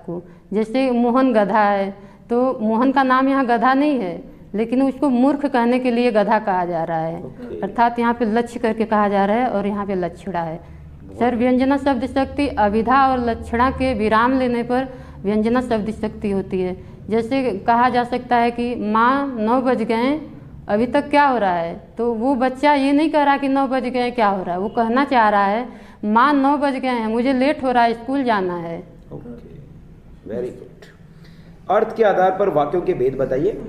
को। जैसे मोहन गधा है, तो मोहन का नाम यहाँ गधा नहीं है, लेकिन उसको मूर्ख कहने के लिए गधा कहा जा रहा है। अर्थात यहाँ पे लक्ष्य करके कहा जा रहा है और यहाँ पे लक्षणा है। सर व्यंजना शब्द शक्ति अभिधा और लक्षणा के विराम लेने पर व्यंजना शब्द शक्ति होती है। जैसे कहा जा सकता है कि माँ 9 बज गए, अभी तक क्या हो रहा है, तो वो बच्चा ये नहीं कह रहा कि 9 बज गए क्या हो रहा है, वो कहना चाह रहा है माँ 9 बज गए हैं, मुझे लेट हो रहा है, स्कूल जाना है। Okay, very good. अर्थ के आधार पर वाक्यों के भेद बताइए।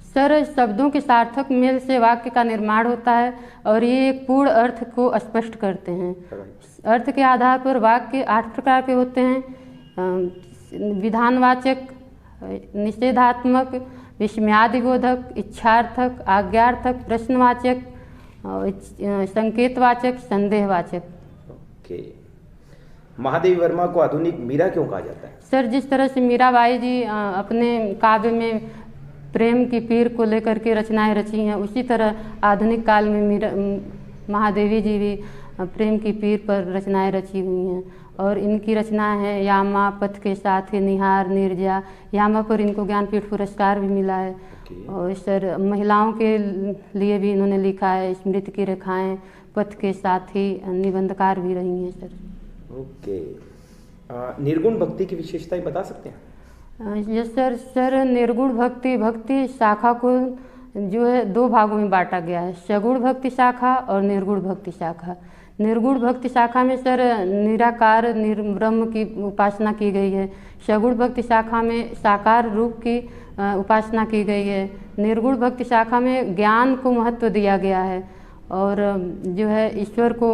सर शब्दों के सार्थक मेल से वाक्य का निर्माण होता है और ये एक पूर्ण अर्थ को स्पष्ट करते हैं। अर्थ के आधार पर वाक्य 8 प्रकार के होते हैं। विधानवाचक, निषेधात्मक, विस्मयादिबोधक, इच्छार्थक, आज्ञार्थक, प्रश्नवाचक, संकेतवाचक, संदेहवाचक। ओके। महादेवी वर्मा को आधुनिक मीरा क्यों कहा जाता है? सर जिस तरह से मीराबाई जी अपने काव्य में प्रेम की पीर को लेकर के रचनाएं रची हैं, उसी तरह आधुनिक काल में महादेवी जी भी प्रेम की पीर पर रचनाएं रची हुई हैं। और इनकी रचनाएं हैं यामा, पथ के साथी, निहार, निर्जा। यामा पर इनको ज्ञानपीठ पुरस्कार भी मिला है। और सर महिलाओं के लिए भी इन्होंने लिखा है, स्मृति की रेखाएं, पथ के साथी, निबंधकार भी रही हैं सर। ओके। निर्गुण भक्ति की विशेषताएं बता सकते हैं? यस सर निर्गुण भक्ति शाखा को जो है 2 भागों में बांटा गया है, सगुण भक्ति शाखा और निर्गुण भक्ति शाखा। निर्गुण भक्ति शाखा में सर निराकार निर्ब्रह्म की उपासना की गई है। सगुण भक्ति शाखा में साकार रूप की उपासना की गई है। निर्गुण भक्ति शाखा में ज्ञान को महत्व दिया गया है और जो है ईश्वर को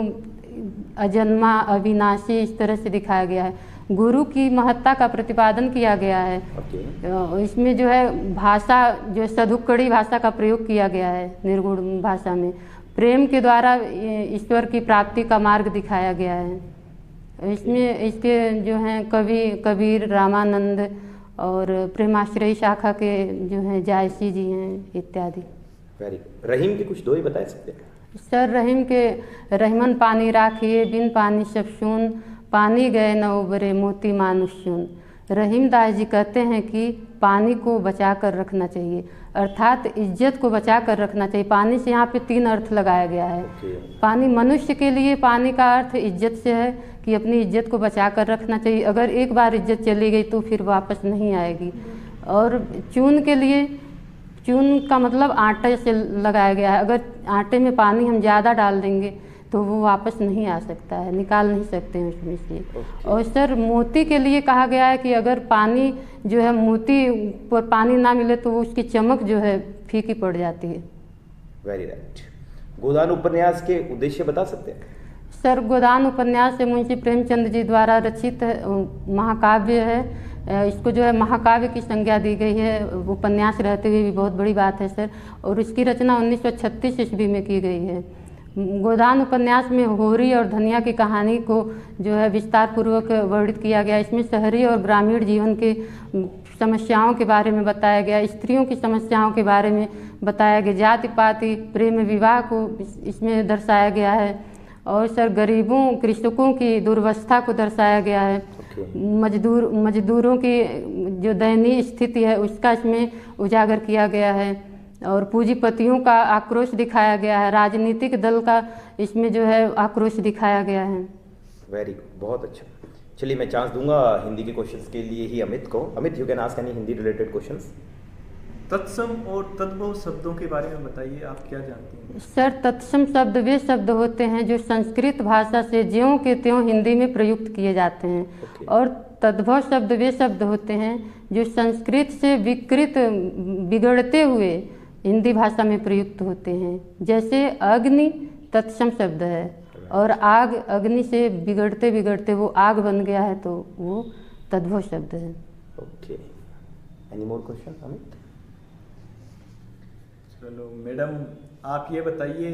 अजन्मा, अविनाशी इस तरह से दिखाया गया है। गुरु की महत्ता का प्रतिपादन किया गया है। इसमें जो है भाषा जो सधुक्कड़ी भाषा का प्रयोग किया गया है। निर्गुण भाषा में प्रेम के द्वारा ईश्वर की प्राप्ति का मार्ग दिखाया गया है। इसमें इसके जो हैं कवि कबीर, रामानंद और प्रेमाश्रयी शाखा के जो हैं जायसी जी हैं इत्यादि। वेरी। रहीम के कुछ 2 ही बता सकते हैं? सर रहीम के रहीमन पानी राखिए, बिन पानी सब शून, पानी गए न उबरे मोती मानुष शून। रहीम दास जी कहते हैं कि पानी को बचा कर रखना चाहिए, अर्थात इज्जत को बचा कर रखना चाहिए। पानी से यहाँ पे 3 अर्थ लगाया गया है। पानी मनुष्य के लिए पानी का अर्थ इज्जत से है कि अपनी इज्जत को बचा कर रखना चाहिए। अगर एक बार इज्जत चली गई तो फिर वापस नहीं आएगी। और चून के लिए, चून का मतलब आटे से लगाया गया है। अगर आटे में पानी हम ज़्यादा डाल देंगे तो वो वापस नहीं आ सकता है, निकाल नहीं सकते हैं उसमें से। और सर मोती के लिए कहा गया है कि अगर पानी जो है मोती पर पानी ना मिले तो उसकी चमक जो है फीकी पड़ जाती है। Very right. गोदान उपन्यास के उद्देश्य बता सकते हैं? सर गोदान उपन्यास से मुंशी प्रेमचंद जी द्वारा रचित महाकाव्य है। इसको जो है महाकाव्य की संज्ञा दी गई है। उपन्यास रहते हुए भी बहुत बड़ी बात है सर। और इसकी रचना 1936 ईस्वी में की गई है। गोदान उपन्यास में होरी और धनिया की कहानी को जो है विस्तार पूर्वक वर्णित किया गया। इसमें शहरी और ग्रामीण जीवन के समस्याओं के बारे में बताया गया, स्त्रियों की समस्याओं के बारे में बताया गया, जाति पाति प्रेम विवाह को इसमें दर्शाया गया है। और सर गरीबों कृषकों की दुर्वस्था को दर्शाया गया है। मजदूरों की जो दयनीय स्थिति है उसका इसमें उजागर किया गया है। और पूंजीपतियों का आक्रोश दिखाया गया है। राजनीतिक दल का इसमें जो है आक्रोश दिखाया गया है। वेरी गुड, बहुत अच्छा। चलिए मैं चांस दूंगा हिंदी के क्वेश्चंस के लिए ही अमित को। Amit, you can ask any Hindi related questions. तत्सम और तद्भव शब्दों के बारे में बताइए, आप क्या जानते हैं? सर तत्सम शब्द वे शब्द होते हैं जो संस्कृत भाषा से ज्यों के त्यों हिंदी में प्रयुक्त किए जाते हैं। और तद्भव शब्द वे शब्द होते हैं जो संस्कृत से विकृत बिगड़ते हुए हिंदी भाषा में प्रयुक्त होते हैं। जैसे अग्नि तत्सम शब्द है और आग अग्नि से बिगड़ते बिगड़ते वो आग बन गया है तो वो तद्भव शब्द है। Okay, any more question Amit? चलो मैडम, आप ये बताइए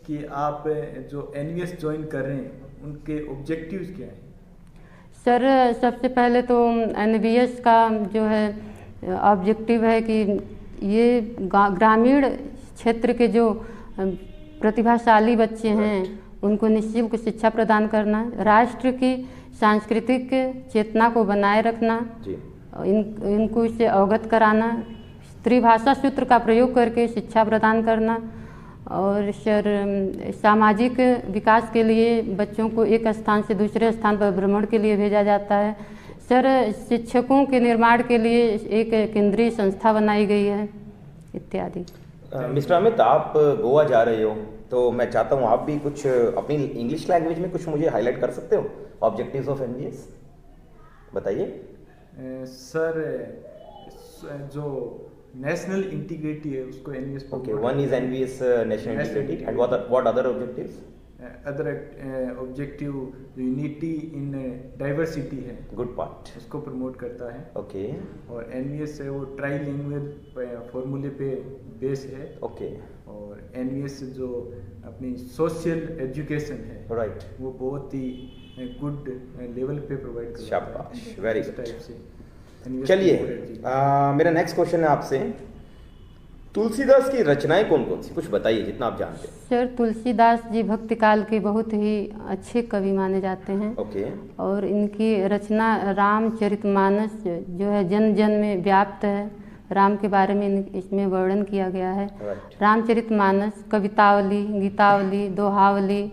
कि आप जो एनवीएस ज्वाइन कर रहे हैं उनके ऑब्जेक्टिव्स क्या हैं? सर सबसे पहले तो एनवीएस का जो है ऑब्जेक्टिव है कि ये ग्रामीण क्षेत्र के जो प्रतिभाशाली बच्चे हैं उनको निःशुल्क शिक्षा प्रदान करना, राष्ट्र की सांस्कृतिक चेतना को बनाए रखना, जी। इनको इससे अवगत कराना, त्रिभाषा सूत्र का प्रयोग करके शिक्षा प्रदान करना, और सर सामाजिक विकास के लिए बच्चों को एक स्थान से दूसरे स्थान पर भ्रमण के लिए भेजा जाता है। सर शिक्षकों के निर्माण के लिए एक केंद्रीय संस्था बनाई गई है इत्यादि। मिस्टर अमित, आप गोवा जा रहे हो तो मैं चाहता हूँ आप भी कुछ अपनी इंग्लिश लैंग्वेज में कुछ मुझे हाईलाइट कर सकते हो ऑब्जेक्टिव्स ऑफ एनवीएस, बताइए। सर जो नेशनल इंटीग्रिटी है उसको NVS. Okay, one is NVS national integrity and what other objectives? Other objective unity in diversity है, गुड पार्ट, उसको प्रमोट करता है। ओके। और एनवीएस है वो ट्राई लैंग्वेज फॉर्मूले पे बेस है। ओके। और एनवीएस जो अपनी सोशल एजुकेशन है, राइट, वो बहुत ही गुड लेवल पे प्रोवाइड करता है। शाबाश, वेरी गुड। टाइप से चलिए, मेरा नेक्स्ट क्वेश्चन है आपसे, तुलसीदास की रचनाएं कौन कौन सी, कुछ बताइए जितना आप जानते हैं। सर तुलसीदास जी भक्ति काल के बहुत ही अच्छे कवि माने जाते हैं। ओके। और इनकी रचना रामचरितमानस जो है जन जन में व्याप्त है, राम के बारे में इसमें वर्णन किया गया है। राइट। रामचरितमानस, कवितावली, गीतावली, दोहावली,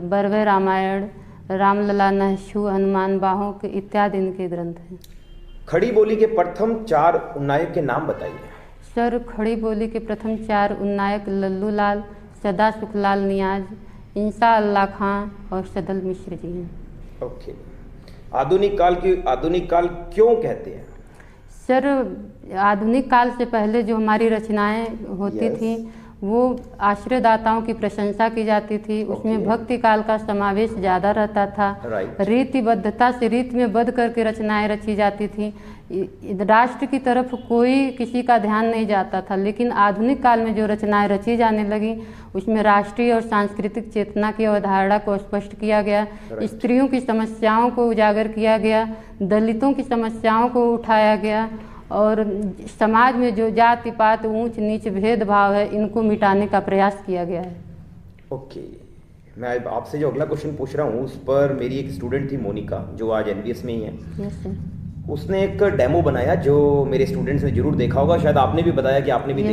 बरवे रामायण, रामलला, नहशु, हनुमान बाहोक इत्यादि इनके ग्रंथ हैं। खड़ी बोली के प्रथम 4 उन्नायक के नाम बताइए। सर खड़ी बोली के प्रथम 4 उन्नायक लल्लू लाल, सदा सुखलाल नियाज, इंसा अल्लाह खां और सदल मिश्र जी हैं। ओके। आधुनिक काल क्यों कहते हैं? सर आधुनिक काल से पहले जो हमारी रचनाएं होती थी वो आश्रयदाताओं की प्रशंसा की जाती थी, उसमें भक्ति काल का समावेश ज़्यादा रहता था। रीतिबद्धता से रीत में बद्ध करके रचनाएं रची जाती थी, राष्ट्र की तरफ कोई किसी का ध्यान नहीं जाता था। लेकिन आधुनिक काल में जो रचनाएं रची जाने लगी उसमें राष्ट्रीय और सांस्कृतिक चेतना की अवधारणा को स्पष्ट किया गया, स्त्रियों की समस्याओं को उजागर किया गया, दलितों की समस्याओं को उठाया गया, और समाज में जो जाति पात ऊंच नीच भेदभाव है इनको मिटाने का प्रयास किया गया है। ओके। मैं आपसे जो अगला क्वेश्चन पूछ रहा हूँ उस पर मेरी एक स्टूडेंट थी मोनिका, जो आज एनवीएस में ही है। Yes sir. उसने एक डेमो बनाया जो मेरे स्टूडेंट्स ने जरूर देखा होगा, शायद आपने भी बताया कि आपने भी